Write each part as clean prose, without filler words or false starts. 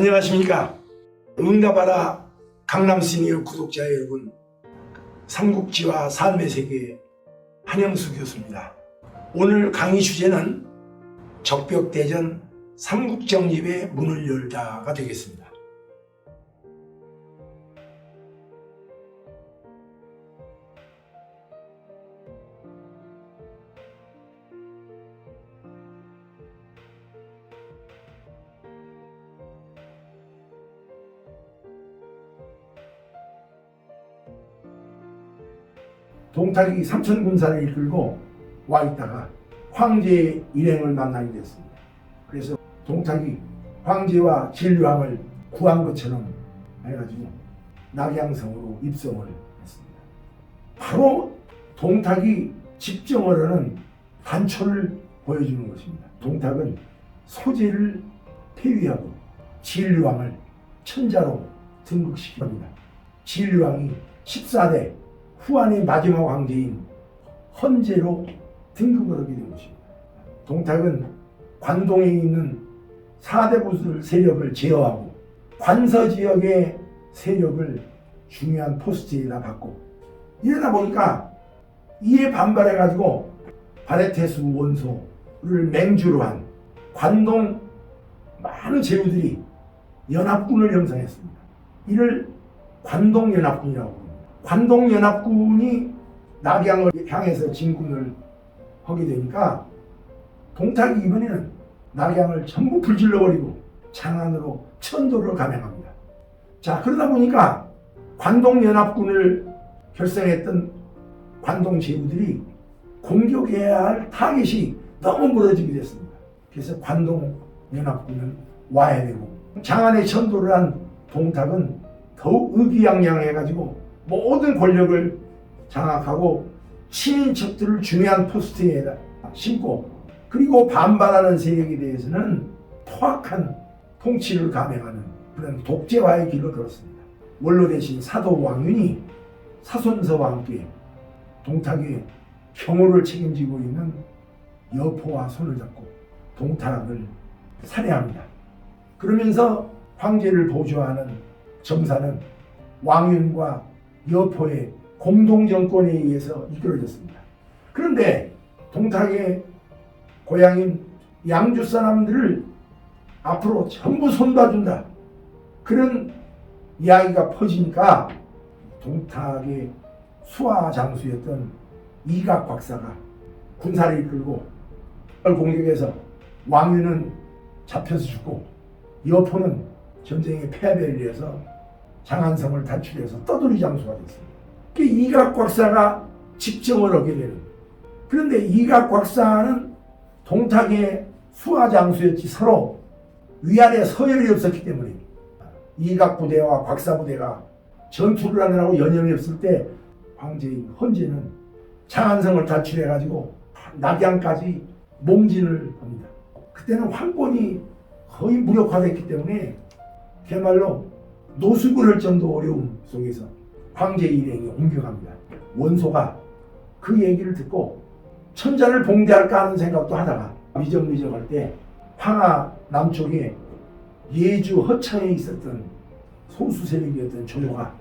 안녕하십니까. 응답하라 강남시니어 구독자 여러분, 삼국지와 삶의 세계 한영수 교수입니다. 오늘 강의 주제는 적벽대전 삼국정립의 문을 열다가 되겠습니다. 동탁이 삼천군사를 이끌고 와 있다가 황제의 일행을 만나게 됐습니다. 그래서 동탁이 황제와 진류함을 구한 것처럼 해가지고 낙양성으로 입성을 했습니다. 바로 동탁이 집정을 하는 단초를 보여주는 것입니다. 동탁은 소재를 폐위하고 진류왕을 천자로 등극시킵니다. 진류왕이 14대 후한의 마지막 황제인 헌제로 등극을 하게 된 것입니다. 동탁은 관동에 있는 4대 부술 세력을 제어하고 관서 지역의 세력을 중요한 포스트에다 받고, 이러다 보니까 이에 반발해가지고 바레테수 원소를 맹주로 한 관동 많은 제후들이 연합군을 형성했습니다. 이를 관동연합군이라고 합니다. 관동연합군이 낙양을 향해서 진군을 하게 되니까 동탁이 이번에는 낙양을 전부 불질러버리고 장안으로 천도를 감행합니다. 자, 그러다 보니까 관동연합군을 결성했던 관동 제후들이 공격해야 할 타겟이 너무 멀어지게 됐습니다. 그래서 관동연합군은 와야 되고, 장안에 천도를 한 동탁은 더욱 의기양양해가지고 모든 권력을 장악하고 친인척들을 중요한 포스트에다 심고, 그리고 반발하는 세력에 대해서는 포악한 통치를 감행하는 그런 독재화의 길로 들었습니다. 원로 대신 사도 왕윤이 사손서와 함께 동탁의 경호를 책임지고 있는 여포와 손을 잡고 동탁을 살해합니다. 그러면서 황제를 보조하는 정사는 왕윤과 여포의 공동정권에 의해서 이끌어졌습니다. 그런데 동탁의 고향인 양주 사람들을 앞으로 전부 손봐준다, 그런 이야기가 퍼지니까 동탁의 수하 장수였던 이각 박사가 군사를 이끌고 공격해서 왕윤은 잡혀서 죽고 여포는 전쟁의 패배를 위해서 장안성을 탈출해서 떠돌이 장수가 됐습니다. 이각 박사가 집정을 하게 되는 거예요. 그런데 이각 박사는 동탁의 수하 장수였지 서로 위아래 서열이 없었기 때문에 이각 부대와 박사 부대가 전투를 하느라고 연연이 없을 때 황제인 헌제는 장안성을 탈출해가지고 낙양까지 몽진을 합니다. 그때는 황권이 거의 무력화됐기 때문에 그야말로 노숙을 할 정도 어려움 속에서 황제 일행이 옮겨갑니다. 원소가 그 얘기를 듣고 천자를 봉대할까 하는 생각도 하다가 미적미적할 때 황하 남쪽에 예주 허창에 있었던 소수 세력이었던 조조가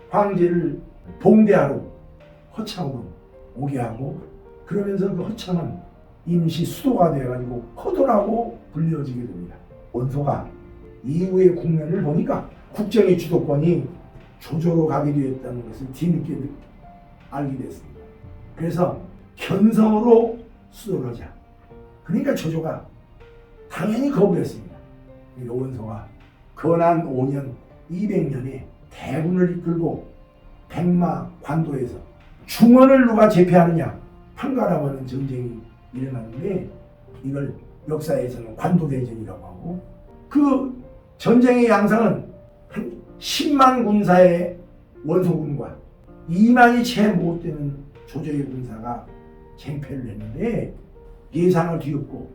황제를 봉대하러 허창으로 오게 하고, 그러면서 그 허창은 임시 수도가 되어가지고 허도라고 불려지게 됩니다. 원소가 이후의 국면을 보니까 국정의 주도권이 조조로 가게 되었다는 것을 뒤늦게 알게 됐습니다. 그래서 견성으로 수도를 하자. 그러니까 조조가 당연히 거부했습니다. 그러니까 원소가 건한 5년 200년에 대군을 이끌고 백마 관도에서 중원을 누가 제패하느냐, 판가라고 전쟁이 일어났는데 이걸 역사에서는 관도대전이라고 하고, 그 전쟁의 양상은 한 10만 군사의 원소군과 2만이 채 못 되는 조조의 군사가 쟁패를 했는데 예상을 뒤엎고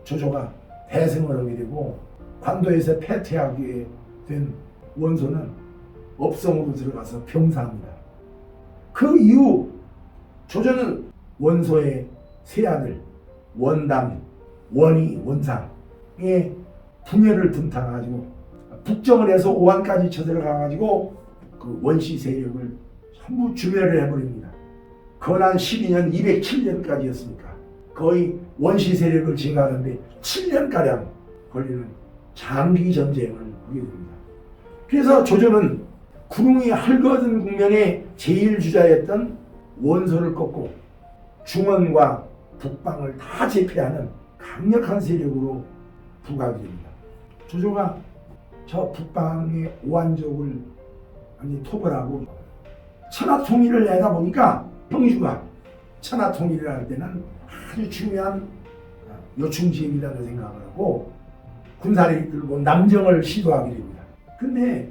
조조가 대승을 하게 되고 관도에서 패퇴하게 된 원소는 업성으로 들어가서 병사합니다. 그 이후 조조는 원소의 세 아들 원담, 원희, 원상의 분열을 틈타가지고 북정을 해서 오한까지 쳐들어가가지고 그 원시 세력을 전부 주멸을 해버립니다. 건한 12년 207년까지였으니까 거의 원시 세력을 제거하는데 7년가량 걸리는 장기 전쟁을 하게 됩니다. 그래서 조조는 구릉이 헐거든 국면에 제1주자였던 원소를 꺾고 중원과 북방을 다 제패하는 강력한 세력으로 부각이 됩니다. 조조가 저 북방의 오한족을 완전히 토벌하고 천하통일을 내다 보니까 형주가 천하통일을 할 때는 아주 중요한 요충지역이라는 생각을 하고 군사를 이끌고 남정을 시도하게 됩니다. 근데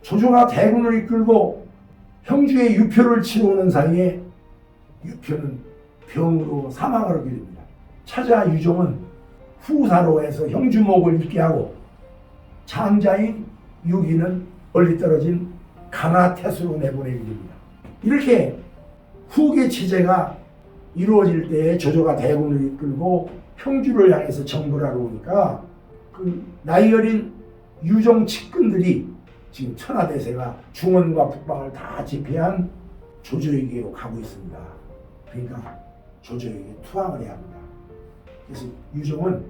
조조가 대군을 이끌고 형주의 유표를 치러 오는 사이에 유표는 병으로 사망을 하게 됩니다. 차자 유종은 후사로 해서 형주목을 잊게 하고 장자인 유기는 멀리 떨어진 강화태수로 내보내게 됩니다. 이렇게 후계 체제가 이루어질 때에 조조가 대군을 이끌고 형주를 향해서 정벌하러 오니까 그 나이 어린 유종 측근들이 지금 천하대세가 중원과 북방을 다 제패한 조조에게로 가고 있습니다. 그러니까 조조에게 투항을 해야 합니다. 그래서 유종은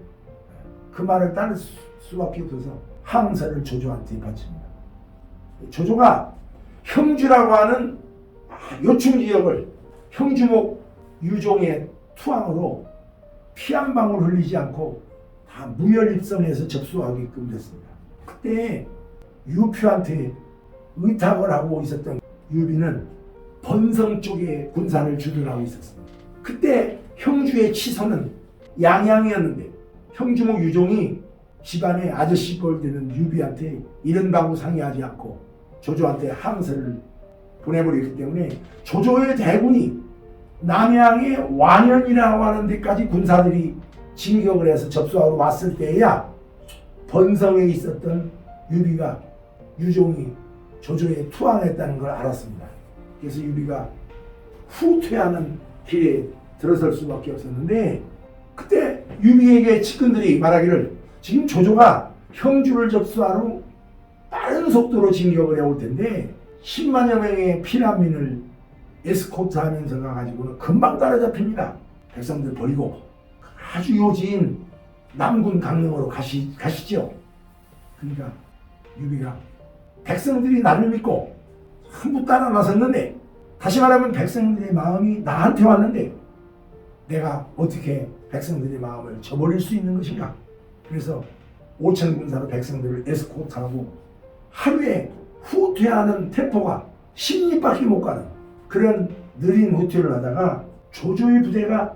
그 말을 따를 수밖에 없어서 항서를 조조한테 바칩니다. 조조가 형주라고 하는 요충지역을 형주목 유종의 투항으로 피 한 방울 흘리지 않고 다 무혈입성해서 접수하게끔 됐습니다. 그때 유표한테 의탁을 하고 있었던 유비는 번성 쪽에 군사를 주둔하고 있었습니다. 그때 형주의 치서는 양양이었는데 형주목 유종이 집안에 아저씨 꼴 되는 유비한테 이런 방구 상의하지 않고 조조한테 항서를 보내버렸기 때문에 조조의 대군이 남양의 완현이라고 하는 데까지 군사들이 진격을 해서 접수하러 왔을 때야 번성에 있었던 유비가 유종이 조조에 투항했다는 걸 알았습니다. 그래서 유비가 후퇴하는 길에 들어설 수밖에 없었는데 그때 유비에게 측근들이 말하기를 지금 조조가 형주를 접수하러 빠른 속도로 진격을 해올 텐데 10만여 명의 피난민을 에스코트하면서 가가지고는 금방 따라잡힙니다. 백성들 버리고 아주 요지인 남군 강릉으로 가시죠. 그러니까 유비가 백성들이 나를 믿고 전부 따라 나섰는데 다시 말하면 백성들의 마음이 나한테 왔는데 내가 어떻게 백성들의 마음을 저버릴 수 있는 것인가. 그래서 5천 군사로 백성들을 에스코트하고 하루에 후퇴하는 템포가 10리밖에 못 가는 그런 느린 후퇴를 하다가 조조의 부대가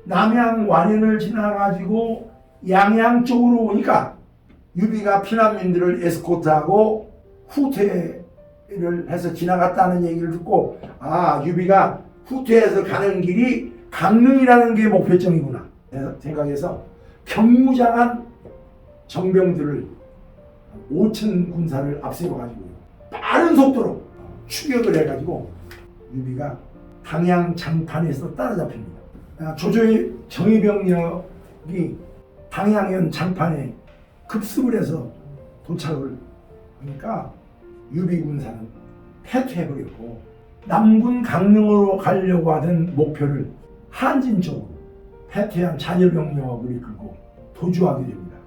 남양 완현을 지나가지고 양양 쪽으로 오니까 유비가 피난민들을 에스코트하고 후퇴를 해서 지나갔다는 얘기를 듣고 유비가 후퇴해서 가는 길이 강릉이라는 게 목표점이구나 생각해서 경무장한 정병들을 5천 군사를 앞세워가지고 빠른 속도로 추격을 해가지고 유비가 당양 장판에서 따라잡힙니다. 조조의 정예병력이 당양현 장판에 급습을 해서 도착을 하니까 유비 군사는 패퇴해버렸고 남군 강릉으로 가려고 하던 목표를 한진 쪽으로 패퇴한 잔여병력을 이끌고 도주하게 됩니다.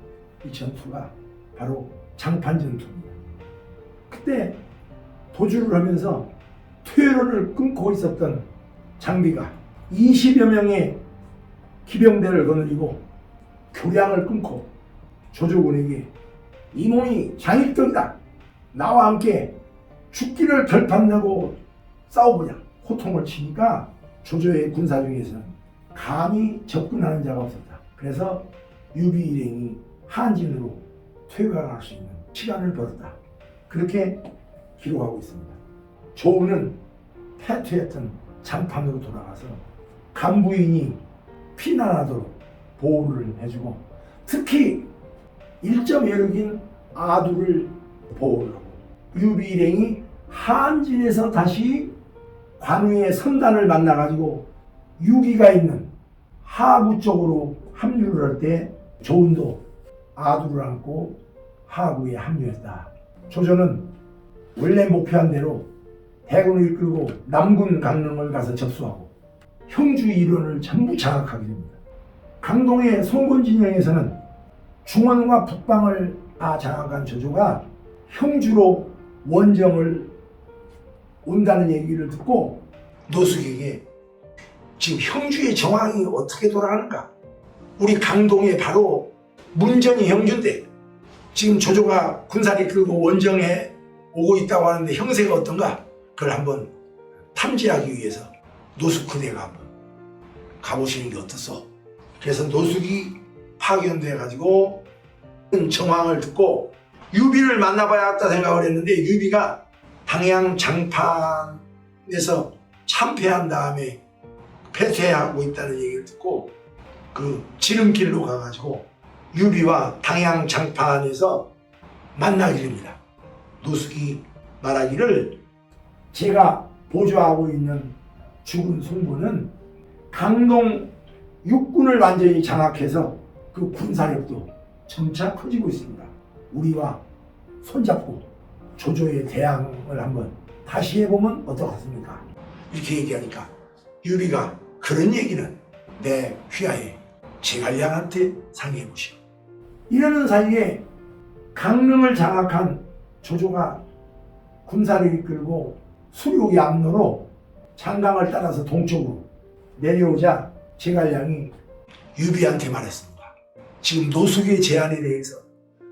이 전투가 바로 장판 전투입니다. 그때 도주를 하면서 퇴로를 끊고 있었던 장비가 20여 명의 기병대를 거느리고 교량을 끊고 조조군에게 이 몸이 장일덕이다. 나와 함께 죽기를 결판내고 싸워보자. 호통을 치니까 조조의 군사 중에서는 감히 접근하는 자가 없었다. 그래서 유비 일행이 한진으로 퇴각할 수 있는 시간을 벌었다. 그렇게 기록하고 있습니다. 조우는 패퇴했던 장판으로 돌아가서 간부인이 피난하도록 보호를 해주고 특히 1.1억인 아두를 보호를 하고 유비 일행이 한진에서 다시 관우의 선단을 만나가지고 유기가 있는 하부 쪽으로 합류를 할 때 조운도 아두를 안고 하구에 합류했다. 조조는 원래 목표한 대로 대군을 이끌고 남군 강릉을 가서 접수하고 형주 일원을 전부 장악하게 됩니다. 강동의 송건 진영에서는 중원과 북방을 다 장악한 조조가 형주로 원정을 온다는 얘기를 듣고 노숙에게 지금 형주의 정황이 어떻게 돌아가는가? 우리 강동에 바로 문전이 형주인데 지금 조조가 군사를 이끌고 원정에 오고 있다고 하는데 형세가 어떤가? 그걸 한번 탐지하기 위해서 노숙 그대가 한번 가보시는 게 어떻소? 그래서 노숙이 파견돼 가지고 정황을 듣고 유비를 만나봐야겠다 생각을 했는데 유비가 당양 장판에서 참패한 다음에 패퇴하고 있다는 얘기를 듣고 그 지름길로 가가지고 유비와 당양 장판에서 만나게 됩니다. 노숙이 말하기를 제가 보조하고 있는 죽은 송보는 강동 육군을 완전히 장악해서 그 군사력도 점차 커지고 있습니다. 우리와 손잡고 조조의 대항을 한번 다시 해보면 어떻겠습니까? 이렇게 얘기하니까 유비가 그런 얘기는 내 휘하에 제갈량한테 상의해보시오. 이러는 사이에 강릉을 장악한 조조가 군사를 이끌고 수륙 양로로 장강을 따라서 동쪽으로 내려오자 제갈량이 유비한테 말했습니다. 지금 노숙의 제안에 대해서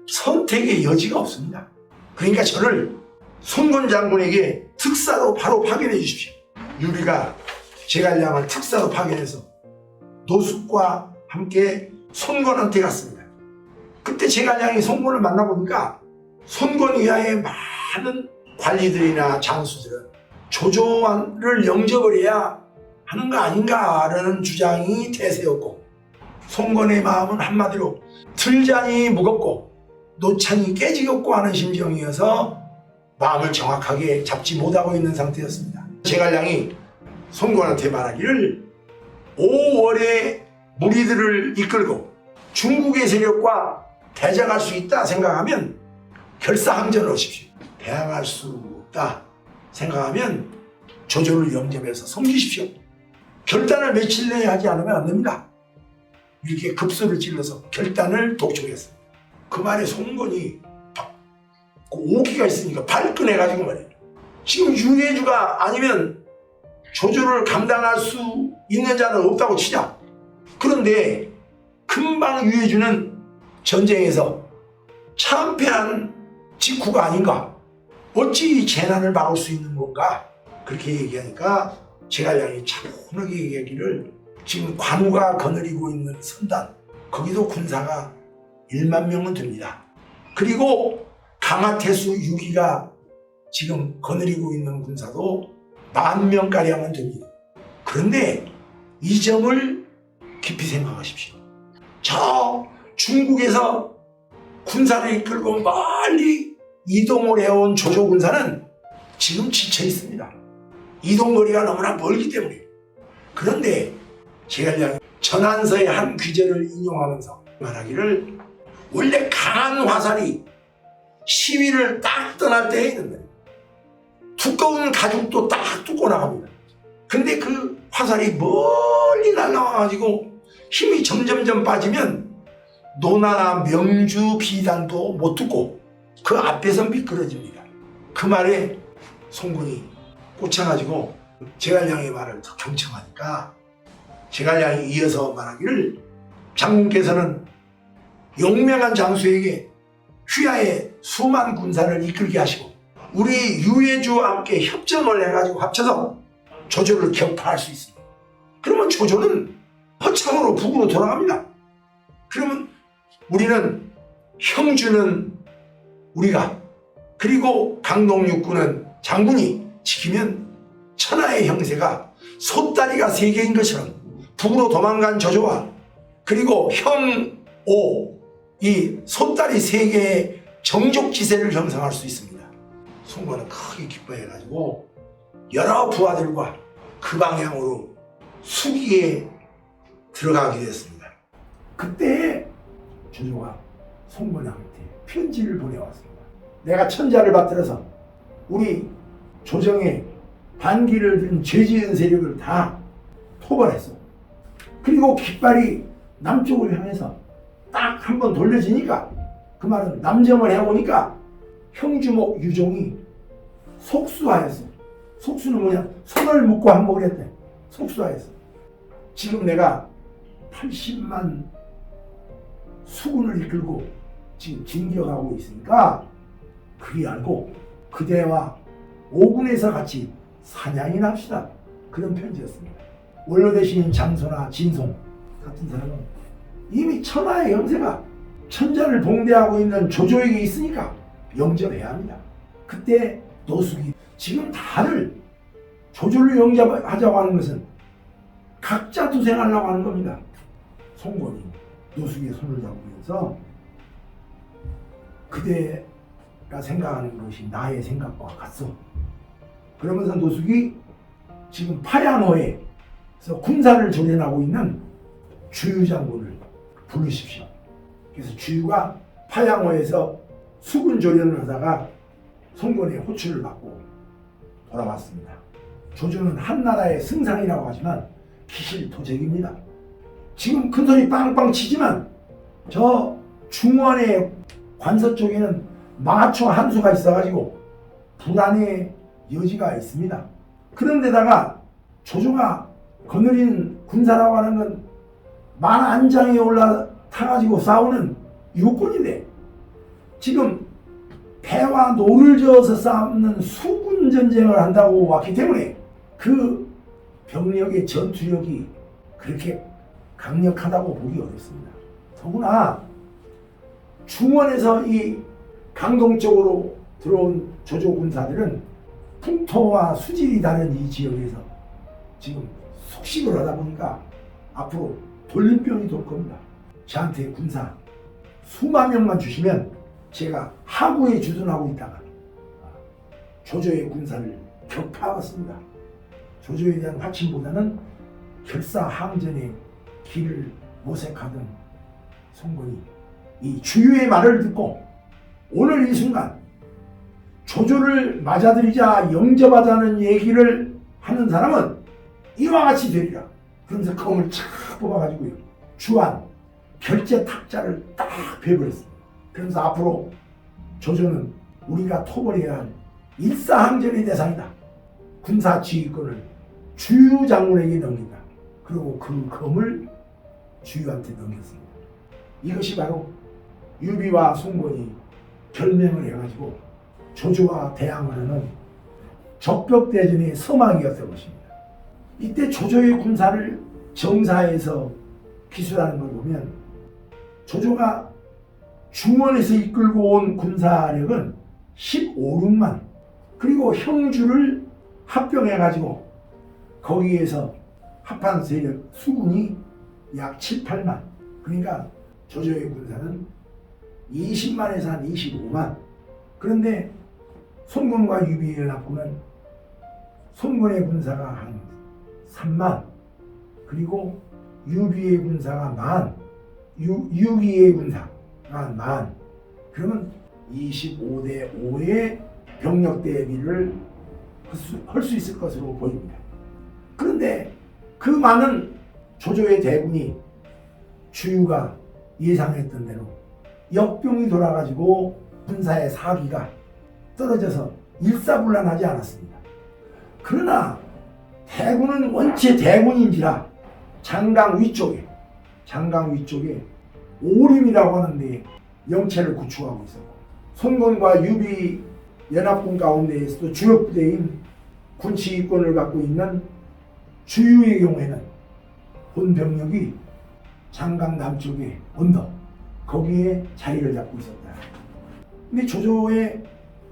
선택의 여지가 없습니다. 그러니까 저를 송건 장군에게 특사로 바로 파견해 주십시오. 유비가 제갈량을 특사로 파견해서 노숙과 함께 손권한테 갔습니다. 그때 제갈량이 손권을 만나보니까 손권 이하의 많은 관리들이나 장수들은 조조를 영접을 해야 하는 거 아닌가라는 주장이 대세였고 손권의 마음은 한마디로 들잔이 무겁고 노찬이 깨지겠고 하는 심정이어서 마음을 정확하게 잡지 못하고 있는 상태였습니다. 제갈량이 손권한테 말하기를 5월에 무리들을 이끌고 중국의 세력과 대적할 수 있다 생각하면 결사항전을 하십시오. 대항할 수 없다 생각하면 조조를 영접해서 섬기십시오. 결단을 며칠 내에 하지 않으면 안 됩니다. 이렇게 급소를 찔러서 결단을 독촉했습니다. 그 말에 송건이 오기가 있으니까 발끈해가지고 말이에요. 지금 유해주가 아니면 조조를 감당할 수 있는 자는 없다고 치자. 그런데 금방 유해주는 전쟁에서 참패한 직후가 아닌가? 어찌 이 재난을 막을 수 있는 건가? 그렇게 얘기하니까 제갈량이 차분하게 얘기하기를 지금 관우가 거느리고 있는 선단 거기도 군사가 1만 명은 됩니다. 그리고 강하태수 6기가 지금 거느리고 있는 군사도 10,000명가량은 됩니다. 그런데 이 점을 깊이 생각하십시오. 저 중국에서 군사를 이끌고 멀리 이동을 해온 조조 군사는 지금 지쳐 있습니다. 이동거리가 너무나 멀기 때문에. 그런데 제갈량이 전한서의 한 귀절을 인용하면서 말하기를 원래 강한 화살이 시위를 딱 떠날 때에 있는데 두꺼운 가죽도 딱 뚫고 나갑니다. 근데 그 화살이 멀리 날아와가지고 힘이 점점점 빠지면 노나나 명주 비단도 못 뚫고 그 앞에서 미끄러집니다. 그 말에 송군이 꽂혀가지고 제갈량의 말을 더 경청하니까 제갈량이 이어서 말하기를 장군께서는 용맹한 장수에게 휘하에 수만 군사를 이끌게 하시고 우리 유해주와 함께 협정을 해가지고 합쳐서 조조를 격파할 수 있습니다. 그러면 조조는 허창으로 북으로 돌아갑니다. 그러면 우리는 형주는 우리가 그리고 강동 육군은 장군이 지키면 천하의 형세가 소다리가 3개인 것처럼 북으로 도망간 조조와 그리고 형오 이 소다리 3개의 정족지세를 형성할 수 있습니다. 송건은 크게 기뻐해가지고 여러 부하들과 그 방향으로 수기에 들어가게 됐습니다. 그때 조조가 송건한테 편지를 보내왔습니다. 내가 천자를 받들어서 우리 조정에 반기를 든 죄지은 세력을 다 토벌했어. 그리고 깃발이 남쪽을 향해서 딱 한 번 돌려지니까, 그 말은 남정을 해오니까 형주목 유종이 속수하였어. 속수는 뭐냐? 손을 묶고 항복을 했대. 속수하였어. 지금 내가 80만 수군을 이끌고 지금 진격하고 있으니까 그리 알고 그대와 오군에서 같이 사냥이나 합시다. 그런 편지였습니다. 원로 대신 장소나 진송 같은 사람은 이미 천하의 영세가 천자를 봉대하고 있는 조조에게 있으니까 영접해야 합니다. 그때 노숙이 지금 다들 조조를 영접하자고 하는 것은 각자 투생하려고 하는 겁니다. 송건이 노숙의 손을 잡으면서 그대가 생각하는 것이 나의 생각과 같소. 그러면서 노숙이 지금 파양호에서 군사를 조련하고 있는 주유 장군을 부르십시오. 그래서 주유가 파양호에서 수군 조련을 하다가 송건의 호출을 받고 돌아왔습니다. 조조는 한나라의 승상이라고 하지만 기실토적입니다. 지금 큰소리 빵빵 치지만 저 중원의 관서 쪽에는 마초 한 수가 있어가지고 불안의 여지가 있습니다. 그런데다가 조조가 거느린 군사라고 하는 건 만 안장에 올라타가지고 싸우는 육군인데 지금 배와 노를 저어서 싸우는 수군 전쟁을 한다고 왔기 때문에 그 병력의 전투력이 그렇게 강력하다고 보기 어렵습니다. 더구나 중원에서 이 강동 쪽으로 들어온 조조 군사들은 풍토와 수질이 다른 이 지역에서 지금 숙식을 하다 보니까 앞으로 돌림병이 돌 겁니다. 저한테 군사 수만 명만 주시면 제가 하구에 주둔하고 있다가 조조의 군사를 격파하겠습니다. 조조에 대한 화친보다는 결사항전의 길을 모색하던 송건이 이 주유의 말을 듣고 오늘 이 순간 조조를 맞아들이자 영접하자는 얘기를 하는 사람은 이와 같이 되리라. 그러면서 검을 착 뽑아가지고요, 주한 결제 탁자를 딱 베버렸습니다. 그러면서 앞으로 조조는 우리가 토벌해야 할 일사항전의 대상이다. 군사 지휘권을 주유 장군에게 넘긴다. 그리고 그 검을 주유한테 넘겼습니다. 이것이 바로 유비와 송건이 결맹을 해가지고 조조와 대항을 하는 적벽대전의 서막이었던 것입니다. 이때 조조의 군사를 정사에서 기술하는 걸 보면 조조가 중원에서 이끌고 온 군사력은 15륙만, 그리고 형주를 합병해가지고 거기에서 합한 세력 수군이 약 7, 8만, 그러니까 조조의 군사는 20만에서 한 25만. 그런데 송건과 유비의 연합군은 송건의 군사가 한 3만, 그리고 유비의 군사가 만, 유기의 군사가 만. 그러면 25대 5의 병력 대비를 할 수 있을 것으로 보입니다. 그런데 그 많은 조조의 대군이 주유가 예상했던 대로 역병이 돌아가지고 군사의 사기가 떨어져서 일사불란하지 않았습니다. 그러나 대군은 원체 대군인지라 장강 위쪽에 오림이라고 하는데 영체를 구축하고 있었고, 송건과 유비 연합군 가운데에서도 주력 부대인 군치권을 갖고 있는 주유의 경우에는 본 병력이 장강 남쪽의 언덕 거기에 자리를 잡고 있었다. 근데 조조의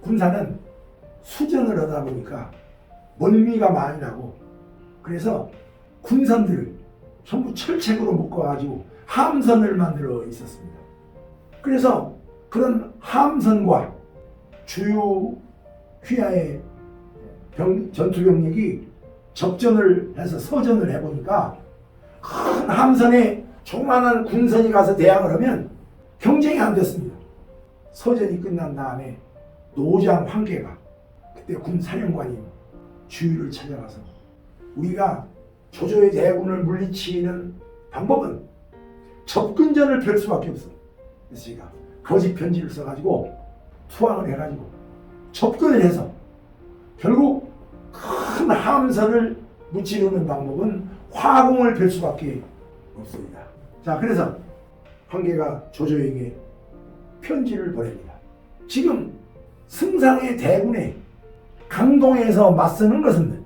군사는 수전을 하다 보니까 멀미가 많이 나고, 그래서 군선들을 전부 철책으로 묶어가지고 함선을 만들어 있었습니다. 그래서 그런 함선과 주요 휘하의 전투병력이 접전을 해서 서전을 해보니까 큰 함선에 조그마한 군선이 가서 대항을 하면 경쟁이 안 됐습니다. 서전이 끝난 다음에 노장 황계가 그때 군 사령관이 주유를 찾아가서 우리가 조조의 대군을 물리치는 방법은 접근전을 펼 수밖에 없어. 그래서 제가 거짓 편지를 써가지고 투항을 해가지고 접근을 해서 결국 큰 함선을 무찌르는 방법은 화공을 펼 수밖에 없습니다. 자, 그래서 황계가 조조에게 편지를 보냅니다. 지금 승상의 대군에 강동에서 맞서는 것은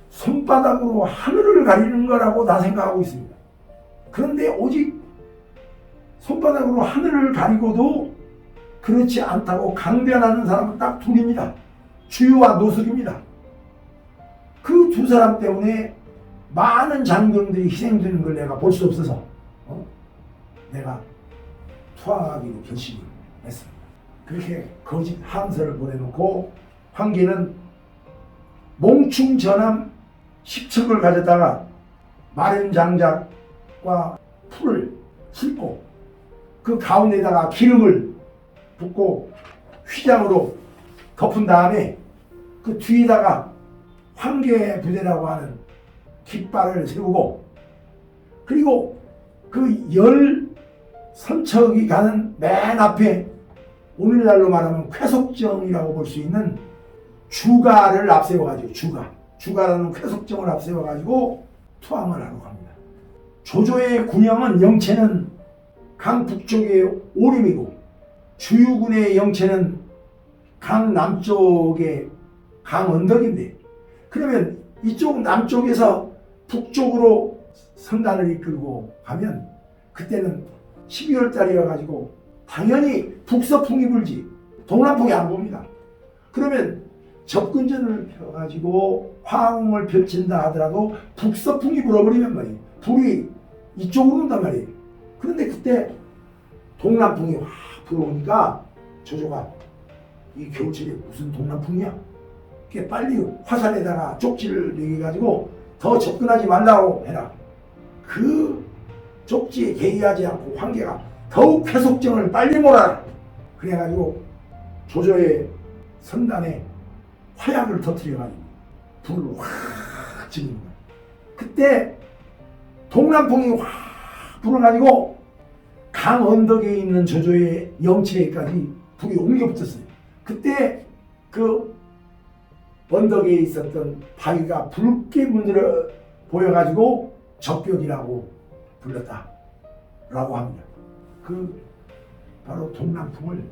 손바닥으로 하늘을 가리는 거라고 나 생각하고 있습니다. 그런데 오직 손바닥으로 하늘을 가리고도 그렇지 않다고 강변하는 사람은 딱 둘입니다. 주유와 노숙입니다. 그 두 사람 때문에 많은 장병들이 희생되는 걸 내가 볼 수 없어서 내가 투항하기로 결심했습니다. 그렇게 거짓 함선을 보내놓고 황계는 몽충 전함 10척을 가졌다가 마른 장작과 풀을 싣고 그 가운데다가 기름을 붓고 휘장으로 덮은 다음에 그 뒤에다가 황계 부대라고 하는 깃발을 세우고 그리고 그 10선척이 가는 맨 앞에 오늘날로 말하면 쾌속정이라고 볼 수 있는 주가를 앞세워가지고 주가라는 쾌속정을 앞세워가지고 투항을 하러 갑니다. 조조의 군영은 영체는 강 북쪽의 오림이고 주유군의 영체는 강 남쪽의 강 언덕인데 그러면 이쪽 남쪽에서 북쪽으로 선단을 이끌고 가면 그때는 12월 달이어가지고 당연히 북서풍이 불지 동남풍이 안 붑니다. 그러면 접근전을 펴가지고 화공을 펼친다 하더라도 북서풍이 불어버리면 말이에요. 불이 이쪽으로 온단 말이에요. 그런데 그때 동남풍이 확 불어오니까 조조가 이 겨울철에 무슨 동남풍이야? 그게 빨리 화살에다가 쪽지를 매겨가지고 더 접근하지 말라고 해라. 그 쪽지에 개의하지 않고 황계가 더욱 쾌속정을 빨리 몰아라. 그래가지고 조조의 선단에 화약을 터뜨려가지고 불을 확 지는 거야. 그때 동남풍이 확 불어가지고 강 언덕에 있는 조조의 영체에까지 불이 옮겨 붙었어요. 그때 그 언덕에 있었던 바위가 붉게 문드러 보여가지고 적벽이라고 불렀다라고 합니다. 그 바로 동남풍을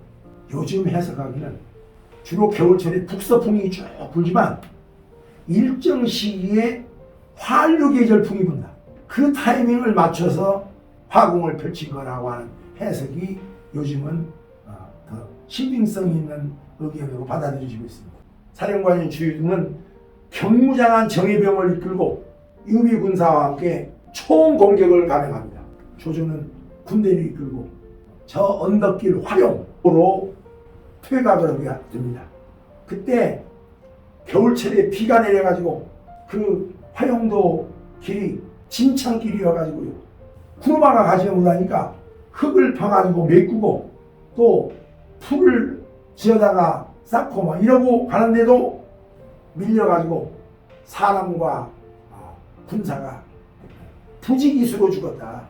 요즘 해석하기는 주로 겨울철에 북서풍이 쭉 불지만 일정 시기에 환류계절풍이 분다. 그 타이밍을 맞춰서 화공을 펼친 거라고 하는 해석이 요즘은 더 신빙성 있는 의견으로 받아들여지고 있습니다. 사령관인 주유등은 경무장한 정예병을 이끌고 유비군사와 함께 총공격을 감행합니다. 조조는 군대를 이끌고 저 언덕길 화룡으로 퇴각을 하게 됩니다. 그때 겨울철에 비가 내려가지고 그 화룡도 길이 진창길이어가지고요. 구마가 가지 못하니까 흙을 파가지고 메꾸고 또 풀을 지어다가 쌓고 막 이러고 가는데도 밀려가지고 사람과 군사가 부지기수로 죽었다.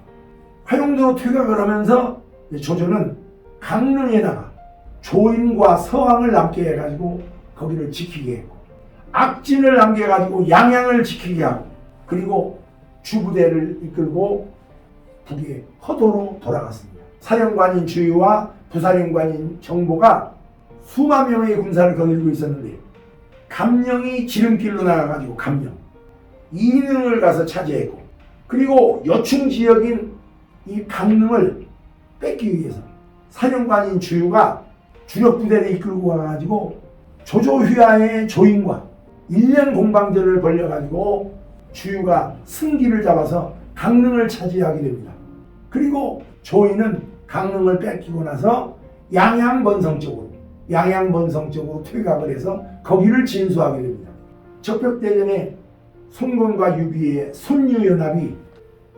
화룡도로 퇴각을 하면서 조조는 강릉에다가 조인과 서왕을 남게 해가지고 거기를 지키게 했고 악진을 남겨가지고 양양을 지키게 하고 그리고 주부대를 이끌고 북의 허도로 돌아갔습니다. 사령관인 주유와 부사령관인 정보가 수만 명의 군사를 거느리고 있었는데 감령이 지름길로 나가가지고 감령 이능을 가서 차지했고 그리고 여충 지역인 이 강릉을 뺏기 위해서 사령관인 주유가 주력 부대를 이끌고 와가지고 조조휘하의 조인과 1년 공방전을 벌려가지고 주유가 승기를 잡아서 강릉을 차지하게 됩니다. 그리고 조인은 강릉을 뺏기고 나서 양양번성 쪽으로 퇴각을 해서 거기를 진수하게 됩니다. 적벽대전에 손권과 유비의 손유연합이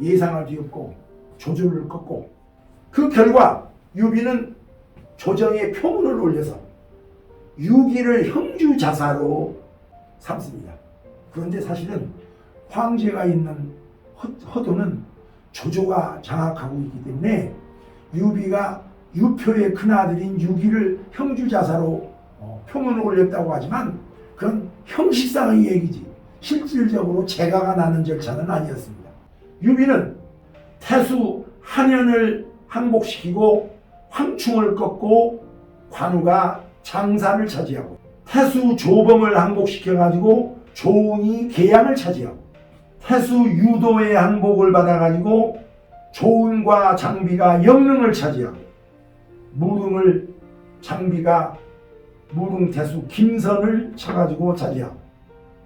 예상을 뒤엎고 조조를 꺾고 그 결과 유비는 조정의 표문을 올려서 유기를 형주자사로 삼습니다. 그런데 사실은 황제가 있는 허도는 조조가 장악하고 있기 때문에 유비가 유표의 큰아들인 유기를 형주자사로 표문을 올렸다고 하지만 그건 형식상의 얘기지 실질적으로 재가가 나는 절차는 아니었습니다. 유비는 태수 한현을 항복시키고 황충을 꺾고 관우가 장사를 차지하고 태수 조범을 항복시켜가지고 조응이 계양을 차지하고 태수 유도의 항복을 받아가지고 조은과 장비가 영릉을 차지하고 무릉을 장비가 무릉태수 김선을 쳐가지고 차지하고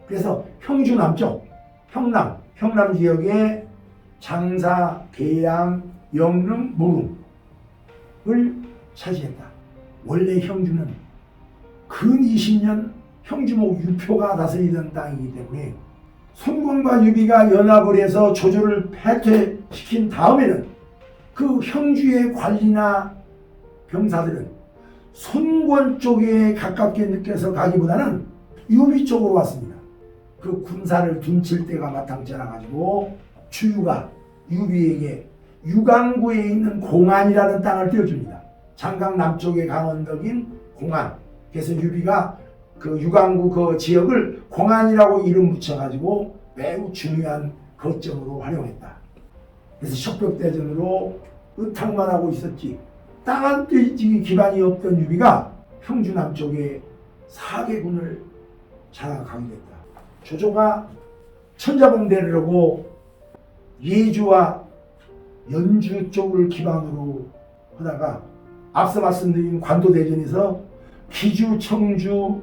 그래서 형주 남쪽 형남 지역에 장사, 계양, 영릉, 무릉을 차지했다. 원래 형주는 근 20년 형주목 유표가 다스리던 땅이기 때문에 손권과 유비가 연합을 해서 조조를 패퇴시킨 다음에는 그 형주의 관리나 병사들은 손권 쪽에 가깝게 느껴서 가기보다는 유비 쪽으로 왔습니다. 그 군사를 둔칠 때가 마땅치 않아가지고 주유가 유비에게 유강구에 있는 공안이라는 땅을 떼어줍니다. 장강 남쪽의 강원덕인 공안. 그래서 유비가 그 유강구 그 지역을 공안이라고 이름 붙여가지고 매우 중요한 거점으로 활용했다. 그래서 석벽대전으로 의탁만 하고 있었지 땅 한 떼지기 기반이 없던 유비가 형주 남쪽에 4개군을 장악하게 됐다. 조조가 천자봉대를 하고 예주와 연주 쪽을 기반으로 하다가 앞서 말씀드린 관도대전에서 기주, 청주,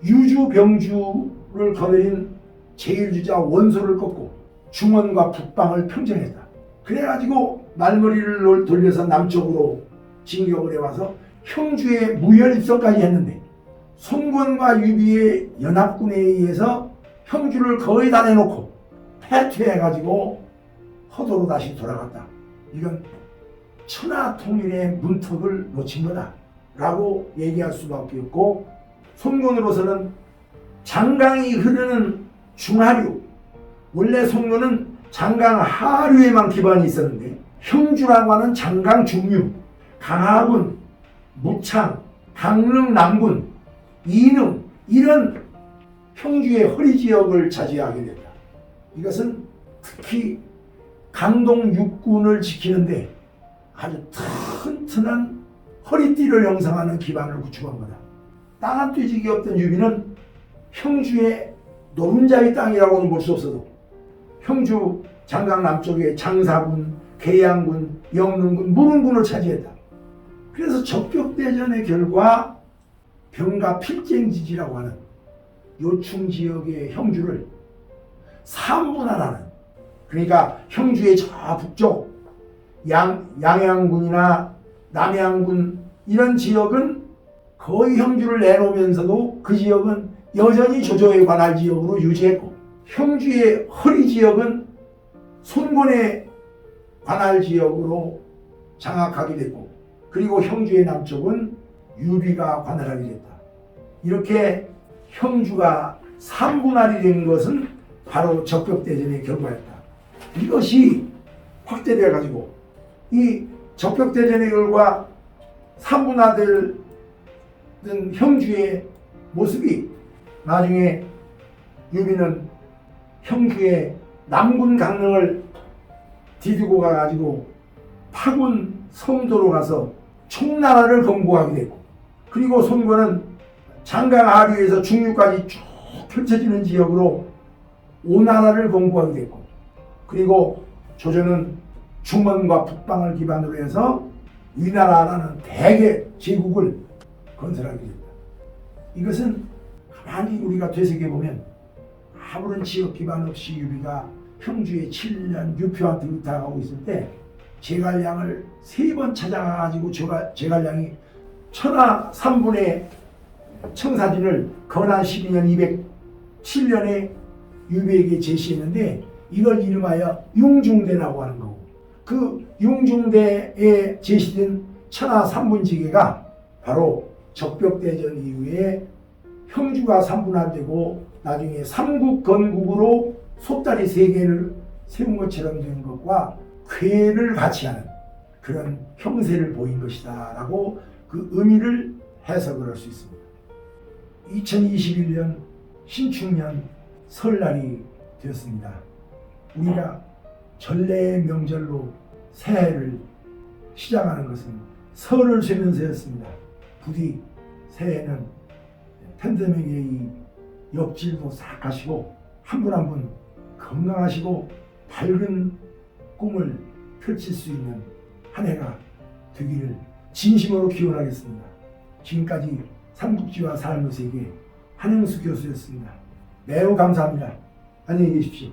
유주, 병주를 거느린 제1주자 원소를 꺾고 중원과 북방을 평정했다. 그래가지고 말머리를 돌려서 남쪽으로 진격을 해와서 형주에 무혈입성까지 했는데 손권과 유비의 연합군에 의해서 형주를 거의 다 내놓고 패퇴해가지고 허도로 다시 돌아갔다. 이건 천하통일의 문턱을 놓친 거다 라고 얘기할 수밖에 없고 손권으로서는 장강이 흐르는 중하류 원래 손권은 장강 하류에만 기반이 있었는데 형주라고 하는 장강 중류 강하군, 무창, 강릉 남군, 이능 이런 형주의 허리 지역을 차지하게 된다. 이것은 특히 강동 육군을 지키는데 아주 튼튼한 허리띠를 형성하는 기반을 구축한 거다. 땅 한 떼지기 없던 유비는 형주의 노른자의 땅이라고는 볼 수 없어도 형주 장강 남쪽에 장사군, 계양군, 영릉군, 무릉군을 차지했다. 그래서 적벽대전의 결과 병가 필쟁지지라고 하는 요충 지역의 형주를 3분할하는 그러니까 형주의 저 북쪽 양양군이나 남양군 이런 지역은 거의 형주를 내놓으면서도 그 지역은 여전히 조조의 관할 지역으로 유지했고 형주의 허리 지역은 손권의 관할 지역으로 장악하게 됐고 그리고 형주의 남쪽은 유비가 관할하게 됐다. 이렇게 형주가 3분할이 된 것은 바로 적벽대전의 결과였다. 이것이 확대되어 가지고 이 적벽대전의 결과 3분할된 형주의 모습이 나중에 유비는 형주의 남군 강릉을 디디고 가가지고 파군 성도로 가서 총나라를 건국하게 됐고 그리고 손권은 장강 하류에서 중류까지 쭉 펼쳐지는 지역으로 오나라를 건국하게 됐고 그리고 조조는 중원과 북방을 기반으로 해서 위나라라는 대개 제국을 건설하게 됐다. 이것은 가만히 우리가 되새겨보면 아무런 지역 기반 없이 유비가 형주에 7년 유표한테 의탁하고 있을 때 제갈량을 3번 찾아가지고 제갈량이 천하 3분의 청사진을 건한 12년 207년에 유비에게 제시했는데 이걸 이름하여 융중대라고 하는 거고 그 융중대에 제시된 천하 3분지계가 바로 적벽대전 이후에 형주가 삼분할되고 나중에 삼국 건국으로 솥다리 3개를 세운 것처럼 된 것과 쾌를 같이 하는 그런 형세를 보인 것이다 라고 그 의미를 해석을 할 수 있습니다. 2021년 신축년 설날이 되었습니다. 우리가 전래의 명절로 새해를 시작하는 것은 설을 쇠면서였습니다. 부디 새해는 팬데믹의 이 역질도 싹 가시고 한 분 한 분 건강하시고 밝은 꿈을 펼칠 수 있는 한 해가 되기를 진심으로 기원하겠습니다. 지금까지 삼국지와 삶의 세계 한영수 교수였습니다. 매우 감사합니다. 안녕히 계십시오.